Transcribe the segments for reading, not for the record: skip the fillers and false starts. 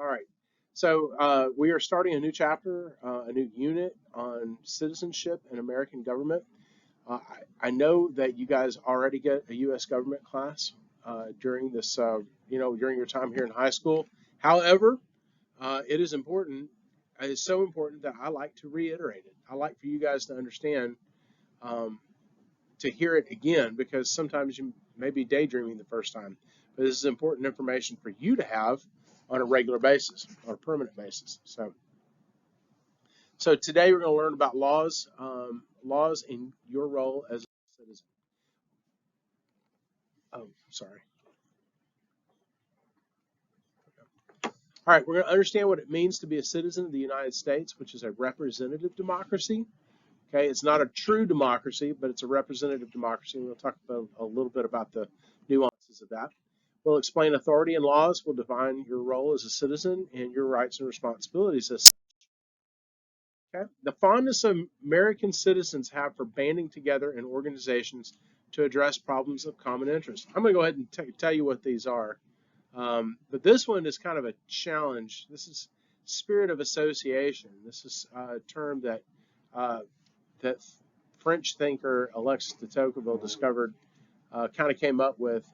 All right. So we are starting a new chapter, a new unit on citizenship and American government. I know that you guys already get a U.S. government class during this, during your time here in high school. However, it is important. It is so important that I like to reiterate it. I like for you guys to understand, um, to hear it again, because sometimes you may be daydreaming the first time. But this is important information for you to have on a regular basis, on a permanent basis. So today we're going to learn about laws, laws in your role as a citizen. Oh, sorry. All right, we're going to understand what it means to be a citizen of the United States, which is a representative democracy. Okay, it's not a true democracy, but it's a representative democracy. We'll talk about a little bit about the nuances of that. We'll explain authority and laws. We'll define your role as a citizen and your rights and responsibilities as such. Okay? The fondness of American citizens have for banding together in organizations to address problems of common interest. I'm going to go ahead and tell you what these are. But this one is kind of a challenge. This is spirit of association. This is a term that that French thinker Alexis de Tocqueville discovered, kind of came up with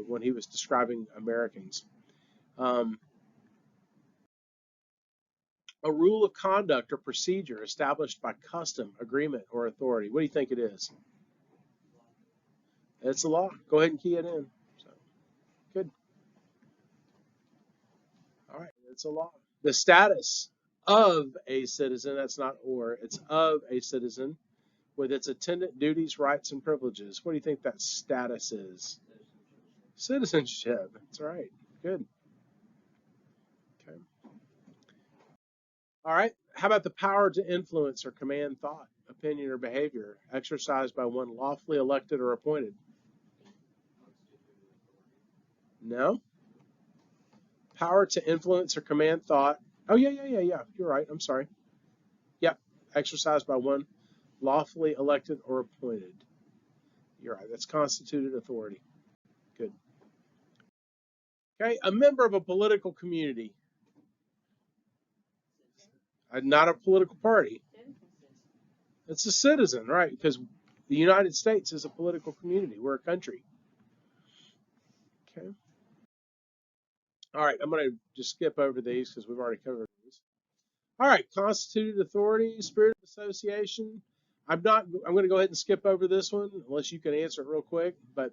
when he was describing Americans. A rule of conduct or procedure established by custom, agreement, or authority. What do you think it is? It's a law. Go ahead and key it in. So, good. All right, it's a law. The status of a citizen, that's not or, it's of a citizen, with its attendant duties, rights, and privileges. What do you think that status is? Citizenship. That's right. Good. Okay. All right. How about the power to influence or command thought, opinion, or behavior exercised by one lawfully elected or appointed? No. Power to influence or command thought. Oh, yeah. You're right. I'm sorry. Yep. Exercised by one lawfully elected or appointed. You're right. That's constituted authority. Good. Okay. A member of a political community. Not a political party. It's a citizen, right? Because the United States is a political community. We're a country. Okay. All right. I'm going to just skip over these because we've already covered these. All right. Constituted authority, spirit of association. I'm going to go ahead and skip over this one unless you can answer it real quick. But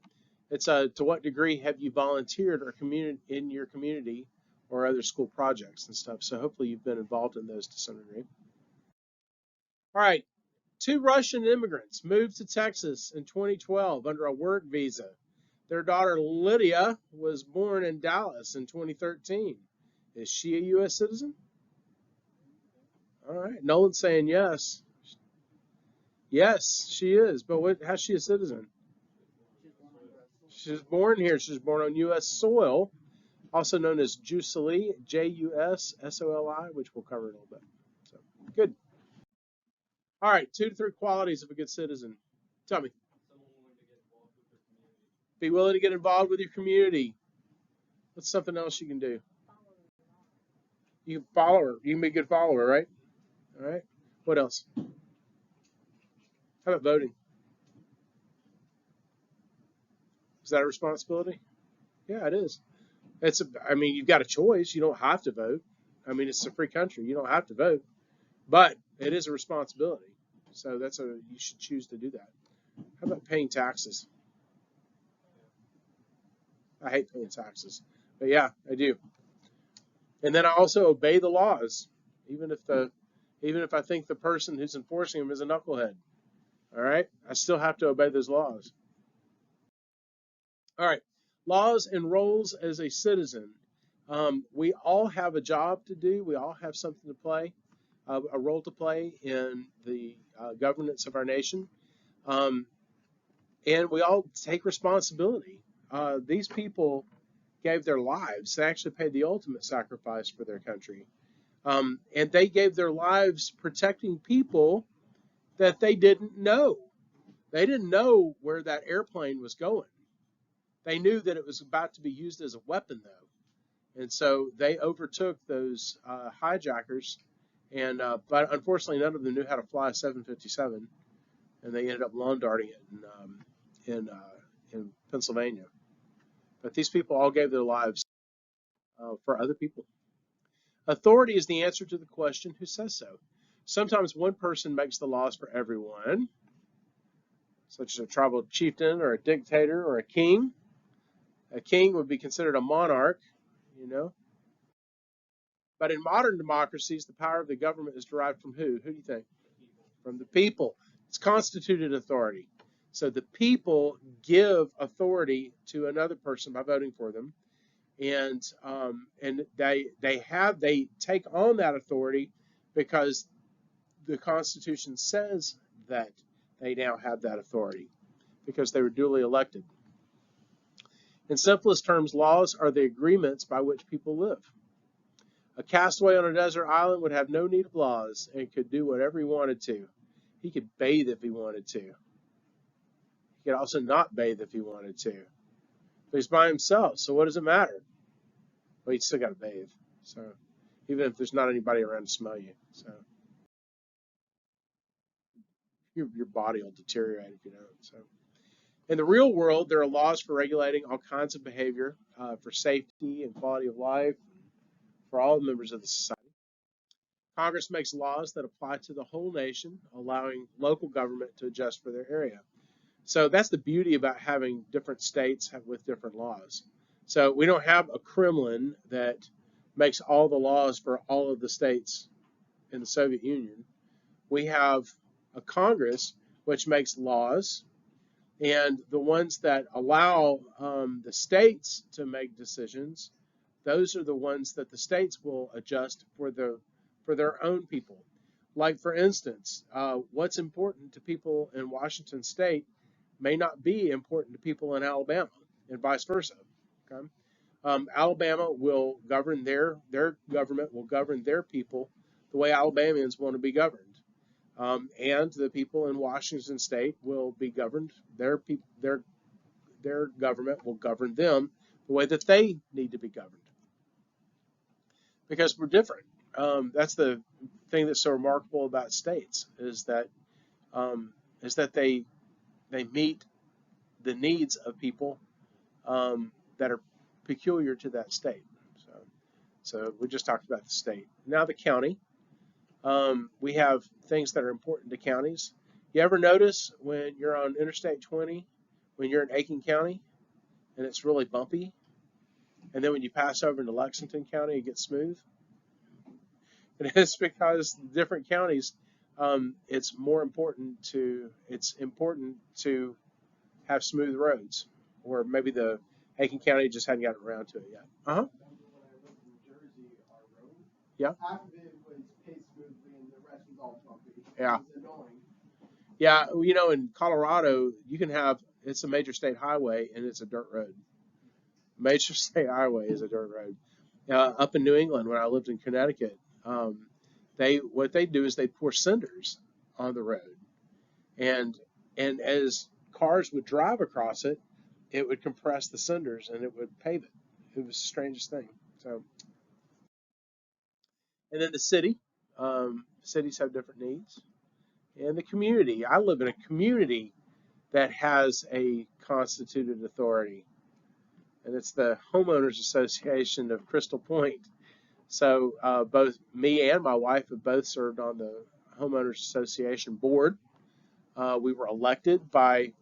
it's to what degree have you volunteered or in your community or other school projects and stuff? So hopefully you've been involved in those to some degree. All right. 2 Russian immigrants moved to Texas in 2012 under a work visa. Their daughter Lydia was born in Dallas in 2013. Is she a U.S. citizen? All right. Nolan's saying yes. Yes, she is. But how's she a citizen? She was born here. She was born on U.S. soil, also known as Jussoli, Jussoli, which we'll cover in a little bit. So, good. All right, 2 to 3 qualities of a good citizen. Tell me. Be willing to get involved with your community. What's something else you can do? You can follow her. You can be a good follower, right? All right. What else? How about voting? Is that a responsibility? Yeah, it is. I mean, you've got a choice. You don't have to vote. I mean, it's a free country. You don't have to vote, but it is a responsibility. So you should choose to do that. How about paying taxes? I hate paying taxes, but yeah, I do. And then I also obey the laws, even if I think the person who's enforcing them is a knucklehead. All right, I still have to obey those laws. All right, laws and roles as a citizen. We all have a job to do. We all have something to play, a role to play in the governance of our nation. And we all take responsibility. These people gave their lives. They actually paid the ultimate sacrifice for their country. And they gave their lives protecting people that they didn't know. They didn't know where that airplane was going. They knew that it was about to be used as a weapon, though. And so they overtook those hijackers, and but unfortunately, none of them knew how to fly a 757, and they ended up lawn darting it in Pennsylvania. But these people all gave their lives for other people. Authority is the answer to the question, who says so? Sometimes one person makes the laws for everyone, such as a tribal chieftain or a dictator or a king. A king would be considered a monarch, you know. But in modern democracies, the power of the government is derived from who? Who do you think? From the people. It's constituted authority. So the people give authority to another person by voting for them, and they take on that authority because the Constitution says that they now have that authority because they were duly elected. In simplest terms, laws are the agreements by which people live. A castaway on a desert island would have no need of laws and could do whatever he wanted to. He could bathe if he wanted to. He could also not bathe if he wanted to. But he's by himself, so what does it matter? Well, you still got to bathe. So even if there's not anybody around to smell you, so your body will deteriorate if you don't. So in the real world, there are laws for regulating all kinds of behavior, for safety and quality of life for all members of the society. Congress makes laws that apply to the whole nation, allowing local government to adjust for their area. So that's the beauty about having different states with different laws. So we don't have a Kremlin that makes all the laws for all of the states in the Soviet Union. We have a Congress which makes laws, and the ones that allow the states to make decisions, those are the ones that the states will adjust for their own people. Like, for instance, what's important to people in Washington State may not be important to people in Alabama, and vice versa. Okay? Alabama will govern their government will govern their people the way Alabamians want to be governed, and the people in Washington State will be governed. Their government will govern them the way that they need to be governed, because we're different. That's the thing that's so remarkable about states is that they meet the needs of people that are peculiar to that state. So we just talked about the state. Now the county. We have things that are important to counties. You ever notice when you're on Interstate 20, when you're in Aiken County, and it's really bumpy, and then when you pass over into Lexington County, it gets smooth? And it's because different counties, it's important to have smooth roads, or maybe the Aiken County just hadn't gotten around to it yet. Uh-huh. Yeah. Half of it was paved smoothly and the rest was all bumpy. Yeah. It was annoying. Yeah, you know, in Colorado, you can have, it's a major state highway and it's a dirt road. Major state highway is a dirt road. Up in New England, when I lived in Connecticut, what they do is they pour cinders on the road, and as cars would drive across it, it would compress the cinders and it would pave it. It was the strangest thing. So, and then the city, cities have different needs, and the community. I live in a community that has a constituted authority, and it's the Homeowners Association of Crystal Point. So both me and my wife have both served on the Homeowners Association board. We were elected by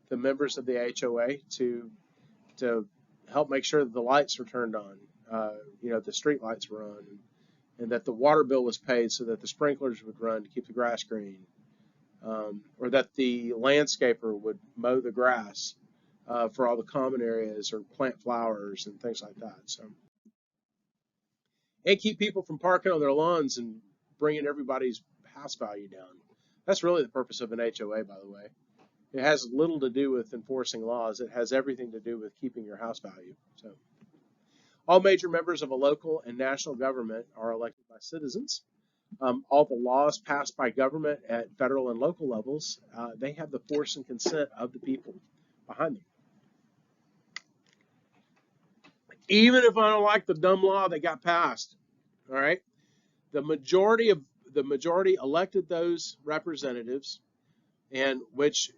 the members of the HOA to help make sure that the lights were turned on, the street lights were on, and that the water bill was paid so that the sprinklers would run to keep the grass green, or that the landscaper would mow the grass for all the common areas or plant flowers and things like that. So, and keep people from parking on their lawns and bringing everybody's house value down. That's really the purpose of an HOA, by the way. It has little to do with enforcing laws. It has everything to do with keeping your house value. So, all major members of a local and national government are elected by citizens. All the laws passed by government at federal and local levels, they have the force and consent of the people behind them. even if I don't like the dumb law that got passed. All right, the majority elected those representatives, and which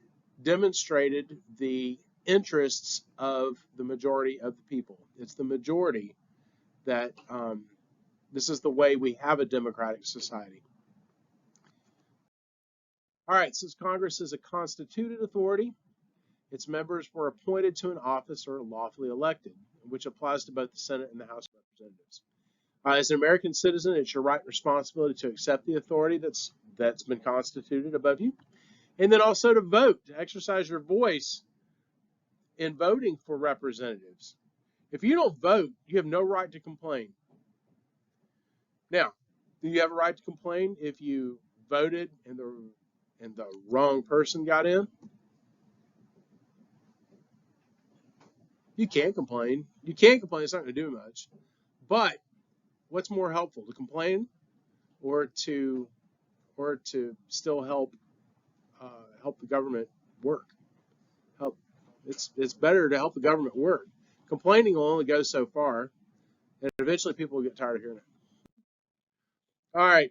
demonstrated the interests of the majority of the people. It's the majority that this is the way we have a democratic society. All right, since Congress is a constituted authority, its members were appointed to an office or lawfully elected, which applies to both the Senate and the House of Representatives. As an American citizen, it's your right and responsibility to accept the authority that's been constituted above you, and then also to vote, to exercise your voice in voting for representatives. If you don't vote, you have no right to complain. Now, do you have a right to complain if you voted and the wrong person got in? You can't complain. You can't complain. It's not going to do much. But what's more helpful, to complain or to still help the government work? Help. It's better to help the government work. Complaining will only go so far, and eventually people will get tired of hearing it. All right.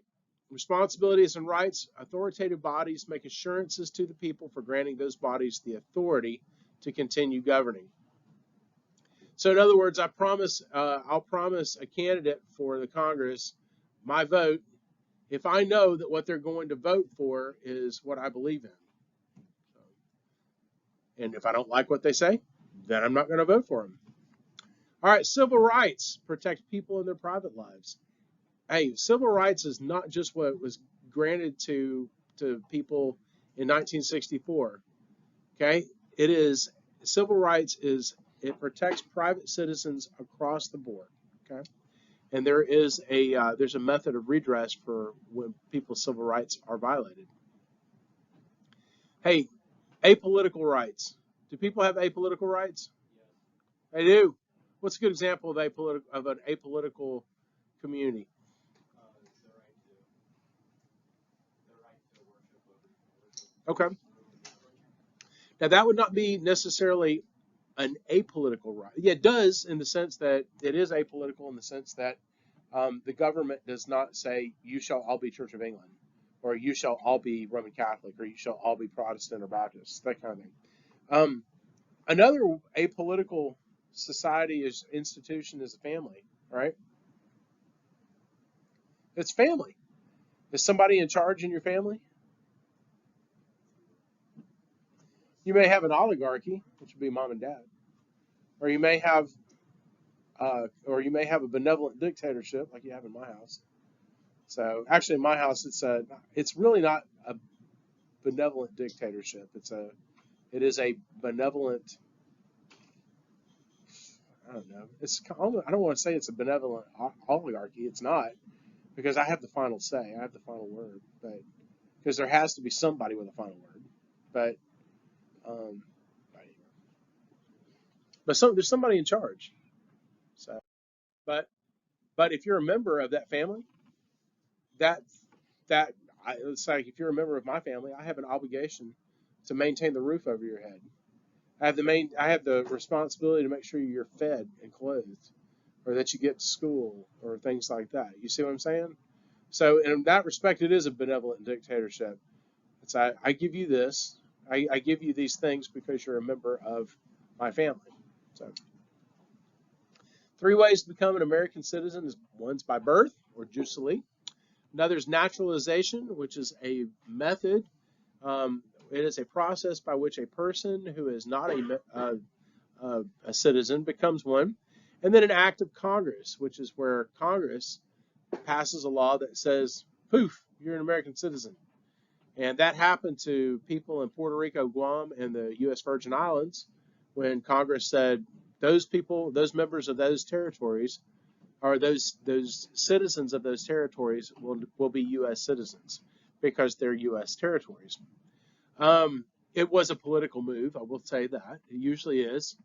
Responsibilities and rights. Authoritative bodies make assurances to the people for granting those bodies the authority to continue governing. So in other words, I'll promise a candidate for the Congress my vote if I know that what they're going to vote for is what I believe in. And if I don't like what they say, then I'm not going to vote for them. All right, civil rights protect people in their private lives. Hey, civil rights is not just what was granted to people in 1964. Okay, civil rights it protects private citizens across the board. Okay, and there's a method of redress for when people's civil rights are violated. Hey, apolitical rights. Do people have apolitical rights? They do. What's a good example of an apolitical community? Okay. Now that would not be necessarily an apolitical right. Yeah, it does in the sense that it is apolitical in the sense that the government does not say you shall all be Church of England, or you shall all be Roman Catholic, or you shall all be Protestant or Baptist, that kind of thing. Another apolitical institution is a family, right? It's family. Is somebody in charge in your family? You may have an oligarchy, which would be mom and dad, or you may have a benevolent dictatorship like you have in my house. So actually, in my house, it's really not a benevolent dictatorship. It is a benevolent. I don't know. I don't want to say it's a benevolent oligarchy. It's not, because I have the final say. I have the final word. But because there has to be somebody with a final word. But there's somebody in charge. So, but if you're a member of that family, it's like if you're a member of my family, I have an obligation to maintain the roof over your head. I have the responsibility to make sure you're fed and clothed, or that you get to school, or things like that. You see what I'm saying? So in that respect, it is a benevolent dictatorship. It's I give you this, I give you these things because you're a member of my family. So 3 ways to become an American citizen is: one's by birth, or jus soli. Another is naturalization, which is a method. It is a process by which a person who is not a citizen becomes one. And then an act of Congress, which is where Congress passes a law that says, poof, you're an American citizen. And that happened to people in Puerto Rico, Guam, and the U.S. Virgin Islands when Congress said those people, those members of those territories, or those citizens of those territories will be U.S. citizens because they're U.S. territories. It was a political move, I will say that. It usually is.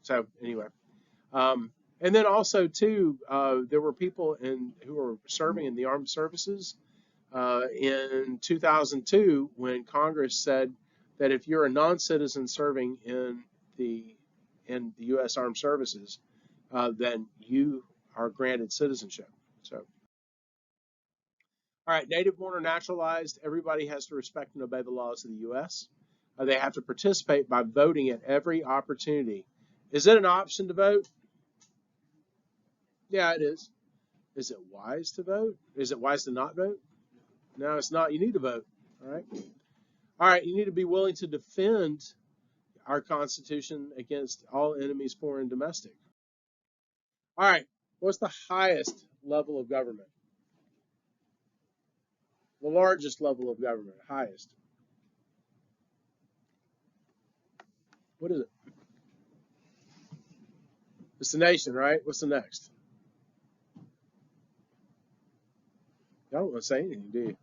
So anyway. And then also, too, there were people who were serving in the armed services in 2002 when Congress said that if you're a non-citizen serving in the in the U.S. Armed Services, then you are granted citizenship. So, all right, native born or naturalized, everybody has to respect and obey the laws of the U.S. They have to participate by voting at every opportunity. Is it an option to vote? Yeah, it is. Is it wise to vote? Is it wise to not vote? No, it's not. You need to vote. All right. All right. You need to be willing to defend our Constitution against all enemies, foreign and domestic. All right. What's the highest level of government? The largest level of government, highest. What is it? It's the nation, right? What's the next? I don't want to say anything, do you?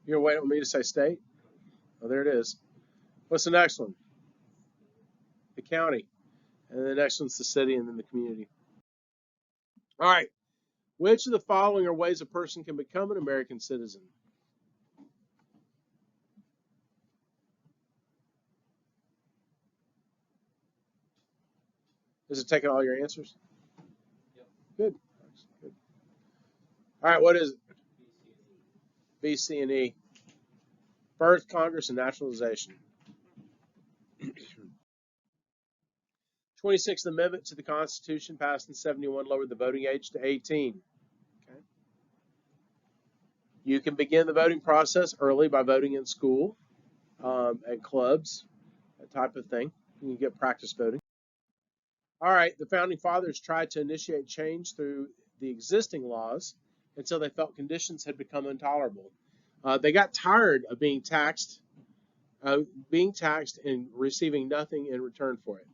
You're waiting on me to say state? Oh, there it is. What's the next one? The county. And the next one's the city and then the community. All right. Which of the following are ways a person can become an American citizen? Is it taking all your answers? Yep. Good. Good. All right, what is it? B, C, and E. Birth, Congress, and naturalization. 26th Amendment to the Constitution passed in 71 lowered the voting age to 18. Okay. You can begin the voting process early by voting in school, at clubs, that type of thing. You can get practice voting. All right, the Founding Fathers tried to initiate change through the existing laws until they felt conditions had become intolerable. They got tired of being taxed and receiving nothing in return for it.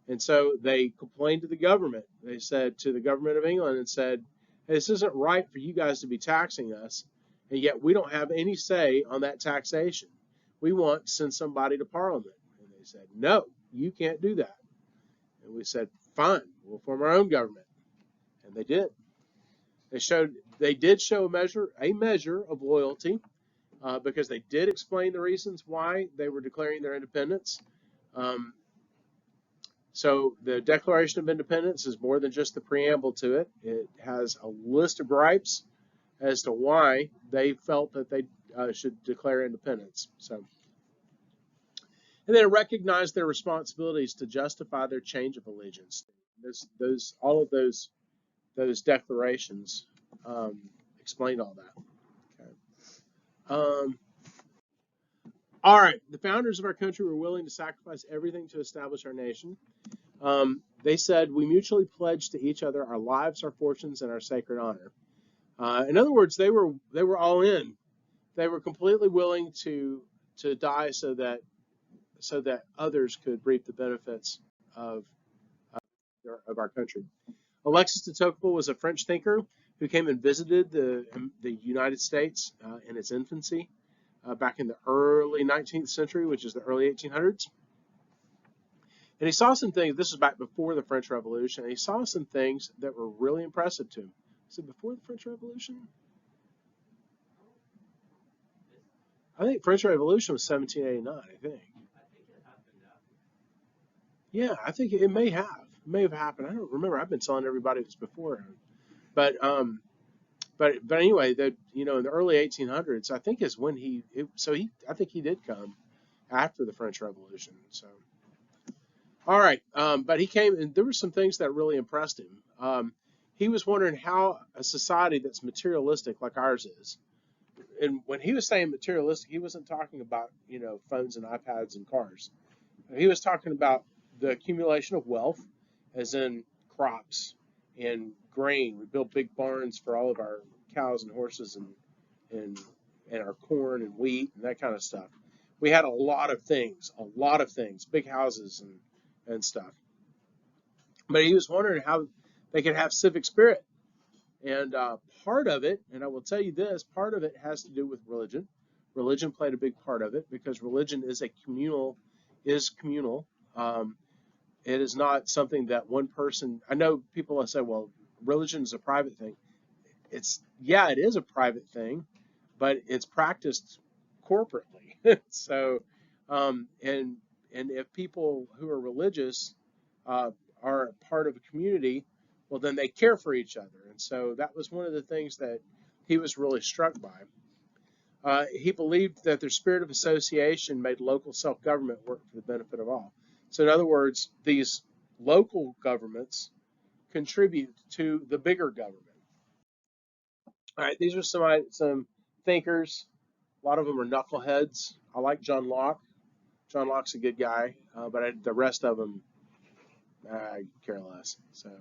And so they complained to the government. They said to the government of England and said, hey, this isn't right for you guys to be taxing us, and yet we don't have any say on that taxation. We want to send somebody to Parliament. And they said, no, you can't do that. And we said, fine, we'll form our own government. And they did. They did show a measure of loyalty, because they did explain the reasons why they were declaring their independence. So the Declaration of Independence is more than just the preamble to it. It has a list of gripes as to why they felt that they should declare independence. So, and then it recognized their responsibilities to justify their change of allegiance. All of those declarations explained all that. Okay. All right. The founders of our country were willing to sacrifice everything to establish our nation. They said, we mutually pledge to each other our lives, our fortunes, and our sacred honor. In other words, they were all in. They were completely willing to die so that others could reap the benefits of our country. Alexis de Tocqueville was a French thinker who came and visited the United States in its infancy back in the early 19th century, which is the early 1800s. And he saw some things, this was back before the French Revolution, and he saw some things that were really impressive to him. Is it before the French Revolution? I think French Revolution was 1789, I think. I think it happened after. Yeah, I think it may have. It may have happened. I don't remember. I've been telling everybody it was before. But anyway, in the early 1800s, I think is when I think he did come after the French Revolution. So. All right, but he came, and there were some things that really impressed him. He was wondering how a society that's materialistic like ours is, and when he was saying materialistic, he wasn't talking about phones and iPads and cars. He was talking about the accumulation of wealth, as in crops and grain. We built big barns for all of our cows and horses and our corn and wheat and that kind of stuff. We had a lot of things, big houses and stuff. But he was wondering how they could have civic spirit. And part of it, and I will tell you this, part of it has to do with religion. Religion played a big part of it because religion is communal. It is not something that one person, I know people will say, well, religion is a private thing. It is a private thing, but it's practiced corporately. So, and And if people who are religious are a part of a community, well, then they care for each other. And so that was one of the things that he was really struck by. He believed that their spirit of association made local self-government work for the benefit of all. So in other words, these local governments contribute to the bigger government. All right, these are some thinkers. A lot of them are knuckleheads. I like John Locke. John Locke's a good guy, but the rest of them, I care less. So,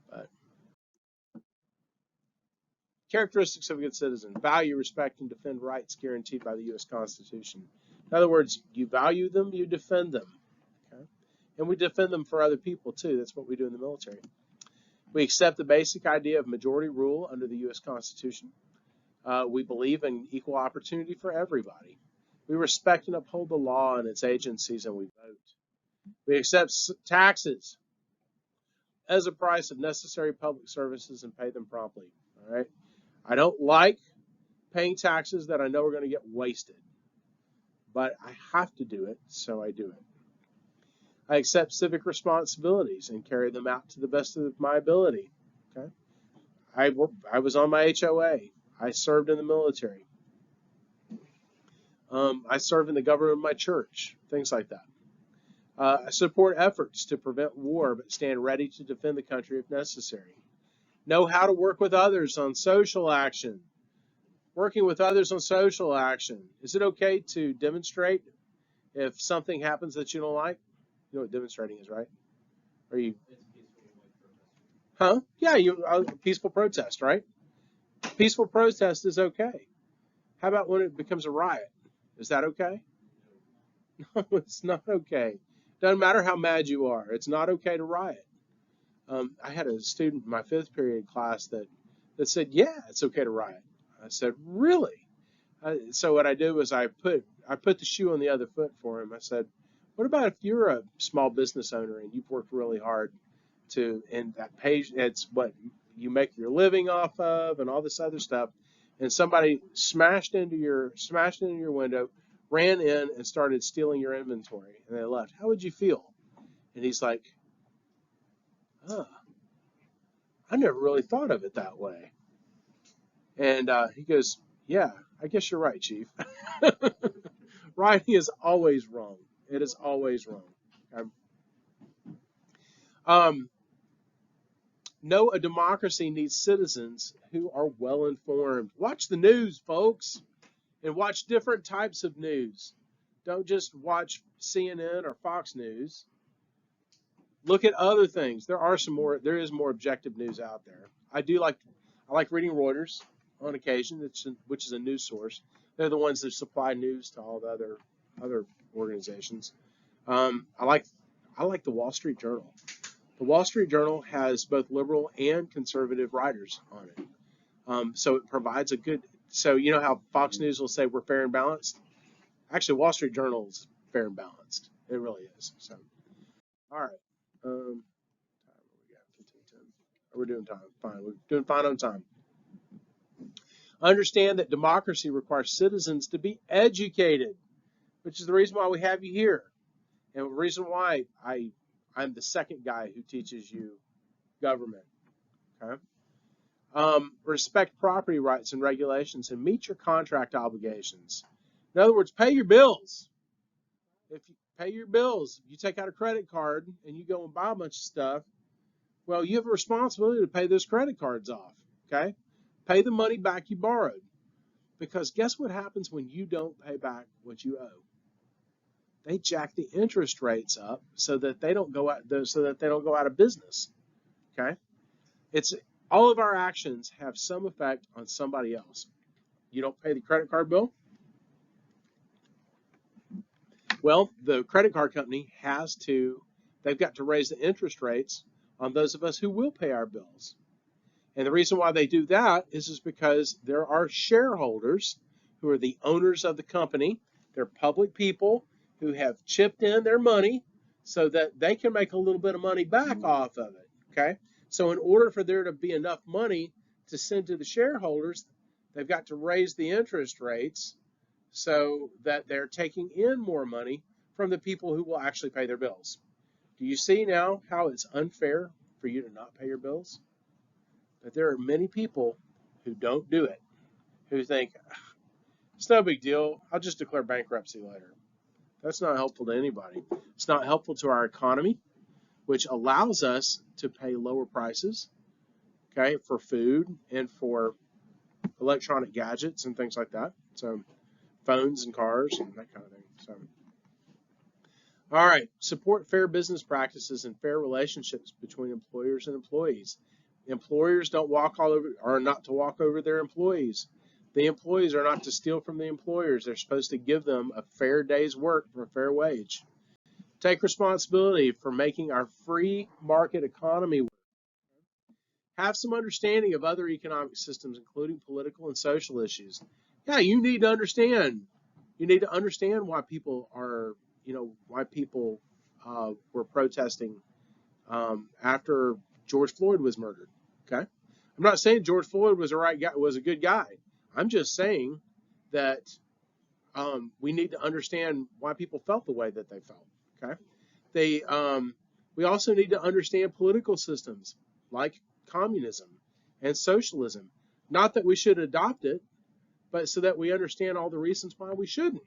but characteristics of a good citizen: value, respect, and defend rights guaranteed by the U.S. Constitution. In other words, you value them, you defend them, okay? And we defend them for other people too. That's what we do in the military. We accept the basic idea of majority rule under the U.S. Constitution. We believe in equal opportunity for everybody. We respect and uphold the law and its agencies, and we vote. We accept taxes as a price of necessary public services and pay them promptly. All right. I don't like paying taxes that I know are going to get wasted, but I have to do it, so I do it. I accept civic responsibilities and carry them out to the best of my ability. Okay. I was on my HOA. I served in the military. I serve in the government of my church, things like that. I support efforts to prevent war, but stand ready to defend the country if necessary. Know how to work with others on social action. Working with others on social action. Is it okay to demonstrate if something happens that you don't like? You know what demonstrating is, right? Are you? It's peaceful like protest. Huh? Yeah, peaceful protest, right? Peaceful protest is okay. How about when it becomes a riot? Is that okay? No, it's not okay. Doesn't matter how mad you are. It's not okay to riot. I had a student in my 5th period class that said, yeah, it's okay to riot. I said, really? So what I did was I put the shoe on the other foot for him. I said, what about if you're a small business owner and you've worked really hard and that pays, it's what you make your living off of and all this other stuff, and somebody smashed into your window, ran in and started stealing your inventory, and they left. How would you feel? And he's like, oh, I never really thought of it that way. And he goes, yeah, I guess you're right, Chief. Rioting is always wrong. It is always wrong. No, a democracy needs citizens who are well informed. Watch the news, folks, and watch different types of news. Don't just watch CNN or Fox News. Look at other things. There is more objective news out there. I like reading Reuters on occasion, which is a news source. They're the ones that supply news to all the other organizations. I like the Wall Street Journal. The Wall Street Journal has both liberal and conservative writers on it. So it provides a good, so you know how Fox News will say we're fair and balanced? Actually, Wall Street Journal is fair and balanced. It really is. So, all right. We're doing time. Fine. We're doing fine on time. Understand that democracy requires citizens to be educated, which is the reason why we have you here. And the reason why I'm the second guy who teaches you government. Okay. Respect property rights and regulations and meet your contract obligations. In other words, pay your bills. If you pay your bills, if you take out a credit card and you go and buy a bunch of stuff, well, you have a responsibility to pay those credit cards off. Okay. Pay the money back you borrowed. Because guess what happens when you don't pay back what you owe? They jack the interest rates up so that they don't go out of business. Okay? It's all of our actions have some effect on somebody else. You don't pay the credit card bill? Well, the credit card company they've got to raise the interest rates on those of us who will pay our bills. And the reason why they do that is because there are shareholders who are the owners of the company. They're public people who have chipped in their money so that they can make a little bit of money back off of it. Okay? So in order for there to be enough money to send to the shareholders, they've got to raise the interest rates so that they're taking in more money from the people who will actually pay their bills. Do you see now how it's unfair for you to not pay your bills? But there are many people who don't do it, who think, it's no big deal, I'll just declare bankruptcy later. That's not helpful to anybody. It's not helpful to our economy, which allows us to pay lower prices, okay, for food and for electronic gadgets and things like that. So phones and cars and that kind of thing. So, all right, support fair business practices and fair relationships between employers and employees. Employers don't walk all over, are not to walk over their employees. The employees are not to steal from the employers. They're supposed to give them a fair day's work for a fair wage. Take responsibility for making our free market economy work. Have some understanding of other economic systems, including political and social issues. Yeah, you need to understand. You need to understand why people are, why people were protesting after George Floyd was murdered. Okay, I'm not saying George Floyd was a right guy, was a good guy. I'm just saying that we need to understand why people felt the way that they felt. Okay, we also need to understand political systems like communism and socialism. Not that we should adopt it, but so that we understand all the reasons why we shouldn't.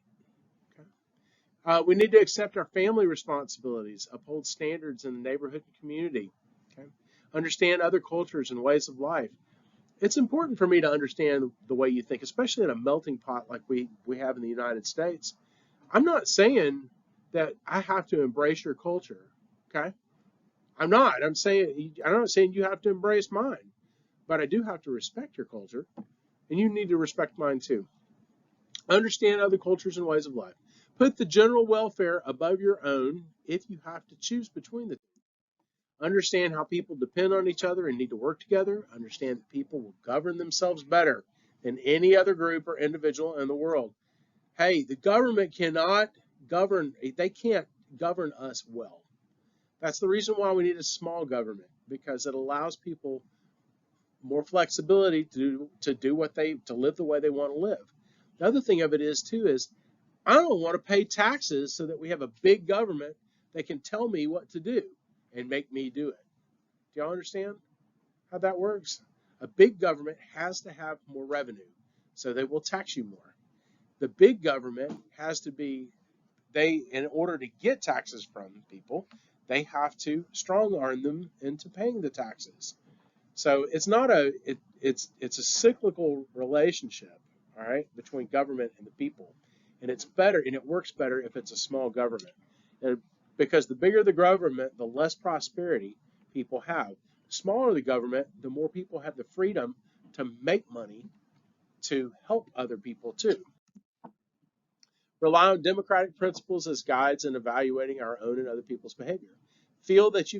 Okay? We need to accept our family responsibilities, uphold standards in the neighborhood and community. Okay? Understand other cultures and ways of life. It's important for me to understand the way you think, especially in a melting pot like we have in the United States. I'm not saying that I have to embrace your culture, okay? I'm not. I'm not saying you have to embrace mine, but I do have to respect your culture, and you need to respect mine too. Understand other cultures and ways of life. Put the general welfare above your own if you have to choose between the two. Understand how people depend on each other and need to work together. Understand that people will govern themselves better than any other group or individual in the world. Hey, the government cannot govern, they can't govern us well. That's the reason why we need a small government, because it allows people more flexibility to live the way they want to live. The other thing of it is too is I don't want to pay taxes so that we have a big government that can tell me what to do and make me do it. Do y'all understand how that works? A big government has to have more revenue, so they will tax you more. The big government has to be, in order to get taxes from people, they have to strong arm them into paying the taxes. So it's not it's a cyclical relationship, all right, between government and the people, and it's better and it works better if it's a small government, and because the bigger the government, the less prosperity people have. The smaller the government, the more people have the freedom to make money to help other people too. Rely on democratic principles as guides in evaluating our own and other people's behavior. Feel that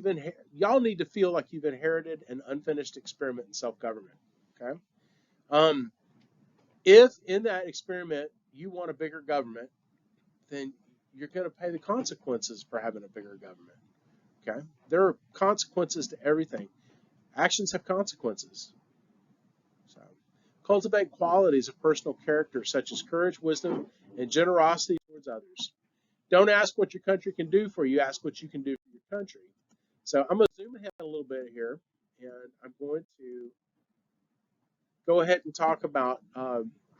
y'all need to feel like you've inherited an unfinished experiment in self-government. Okay. If in that experiment you want a bigger government, then you're going to pay the consequences for having a bigger government. Okay. There are consequences to everything. Actions have consequences. So, cultivate qualities of personal character such as courage, wisdom, and generosity towards others. Don't ask what your country can do for you, ask what you can do for your country. So I'm going to zoom ahead a little bit here, and I'm going to go ahead and talk about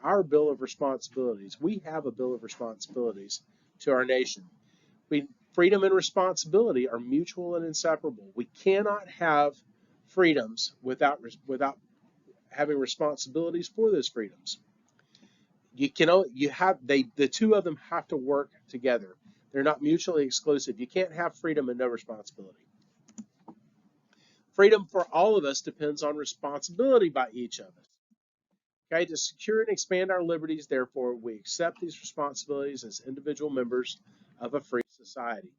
our Bill of Responsibilities. We have a Bill of Responsibilities to our nation. Freedom and responsibility are mutual and inseparable. We cannot have freedoms without having responsibilities for those freedoms. The two of them have to work together. They're not mutually exclusive. You can't have freedom and no responsibility. Freedom for all of us depends on responsibility by each of us. Okay, to secure and expand our liberties, therefore, we accept these responsibilities as individual members of a free society.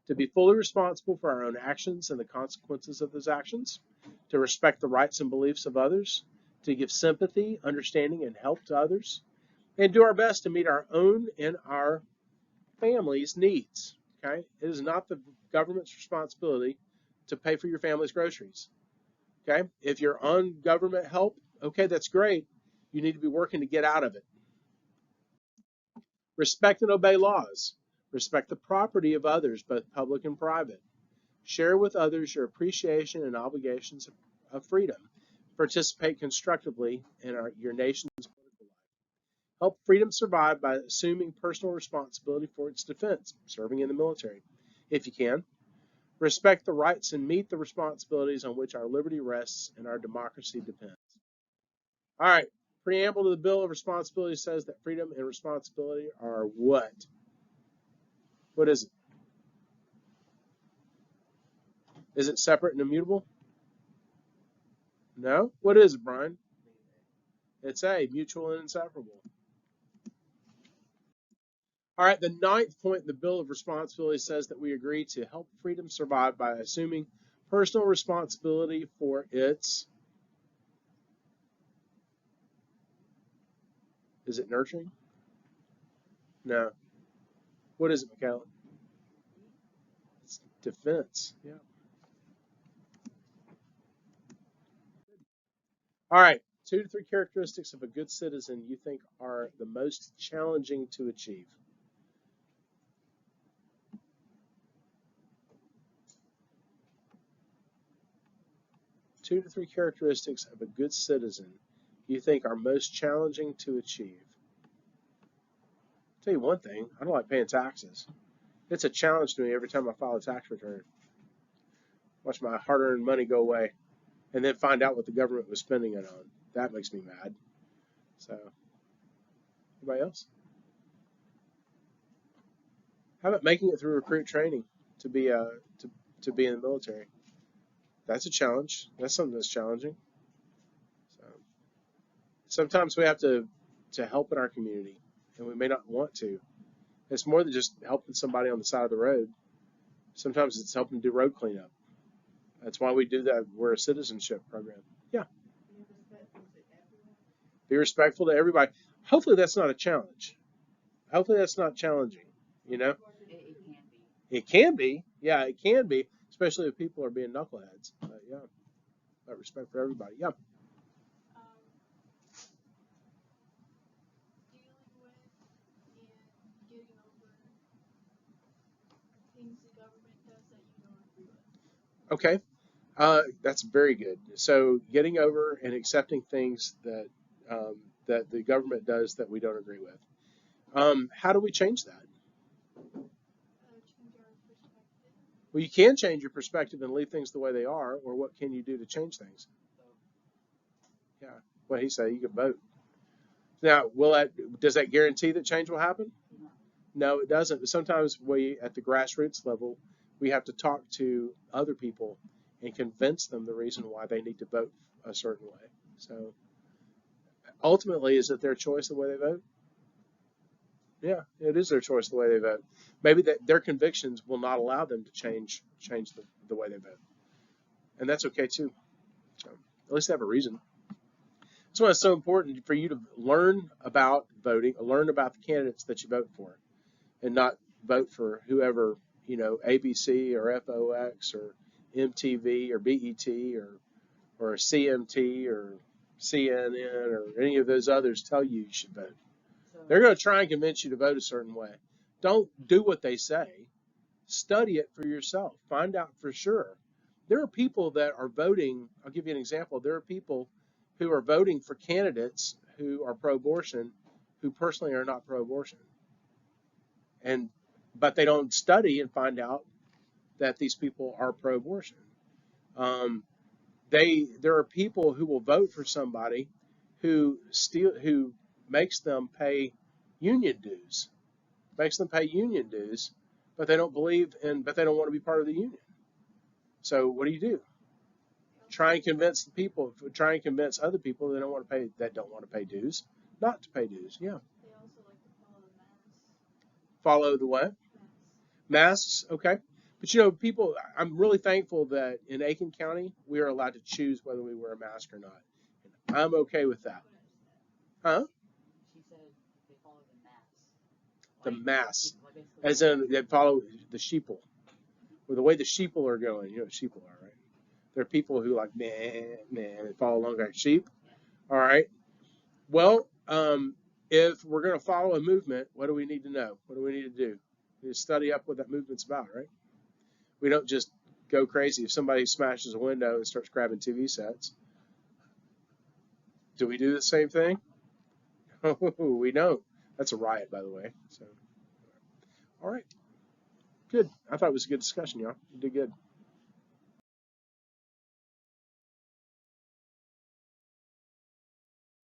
To be fully responsible for our own actions and the consequences of those actions, to respect the rights and beliefs of others, to give sympathy, understanding, and help to others, and do our best to meet our own and our family's needs. Okay, it is not the government's responsibility to pay for your family's groceries. Okay, if you're on government help, okay, that's great. You need to be working to get out of it. Respect and obey laws. Respect the property of others, both public and private. Share with others your appreciation and obligations of freedom. Participate constructively in your nation's political life. Help freedom survive by assuming personal responsibility for its defense, serving in the military, if you can. Respect the rights and meet the responsibilities on which our liberty rests and our democracy depends. All right. Preamble to the Bill of Responsibility says that freedom and responsibility are what? What is it? Is it separate and immutable? No? What is it, Brian? It's A, mutual and inseparable. All right, the ninth point in the Bill of Responsibility says that we agree to help freedom survive by assuming personal responsibility for its, is it nurturing? No. What is it, Michaela? It's defense. Yeah. All right, 2 to 3 characteristics of a good citizen you think are the most challenging to achieve. Two to three characteristics of a good citizen you think are most challenging to achieve. I'll tell you one thing, I don't like paying taxes. It's a challenge to me every time I file a tax return. Watch my hard-earned money go away and then find out what the government was spending it on. That makes me mad. So, anybody else? How about making it through recruit training to be in the military? That's a challenge. That's something that's challenging. So, sometimes we have to help in our community, and we may not want to. It's more than just helping somebody on the side of the road. Sometimes it's helping do road cleanup. That's why we do that. We're a citizenship program. Yeah. Be respectful to everybody. Hopefully that's not a challenge. Hopefully that's not challenging. You know? It can be. Yeah, it can be, especially if people are being knuckleheads. But yeah, but respect for everybody. Yeah. Okay. That's very good. So getting over and accepting things that that the government does that we don't agree with. How do we change that? Well, you can change your perspective and leave things the way they are, or what can you do to change things? Yeah. What he said, you can vote. Now, does that guarantee that change will happen? No, it doesn't. Sometimes at the grassroots level, we have to talk to other people and convince them the reason why they need to vote a certain way. So ultimately, is it their choice the way they vote? Yeah, it is their choice the way they vote. Maybe their convictions will not allow them to change the way they vote, and that's okay too. So at least they have a reason. That's why it's so important for you to learn about voting, learn about the candidates that you vote for, and not vote for whoever, ABC or FOX or MTV or BET or CMT or CNN or any of those others tell you should vote. They're going to try and convince you to vote a certain way. Don't do what they say. Study it for yourself. Find out for sure. There are people that are voting. I'll give you an example. There are people who are voting for candidates who are pro-abortion, who personally are not pro-abortion. But they don't study and find out that these people are pro-abortion. There are people who will vote for somebody who makes them pay union dues, but they don't but they don't want to be part of the union. So what do? Try and convince other people that don't want to pay dues, not to pay dues. Yeah. They also like to follow the masks. Follow the what? Masks. Okay. But people, I'm really thankful that in Aiken County, we are allowed to choose whether we wear a mask or not. I'm okay with that. Huh? She said they follow the masks. The masks. As in, they follow the sheeple. Or the way the sheeple are going. You know what sheeple are, right? There are people who like, they follow along like sheep. All right. Well, if we're going to follow a movement, what do we need to know? What do we need to do? We need to study up what that movement's about, right? We don't just go crazy. If somebody smashes a window and starts grabbing TV sets, do we do the same thing? Oh, we don't. That's a riot, by the way. So, all right, good. I thought it was a good discussion, y'all. You did good.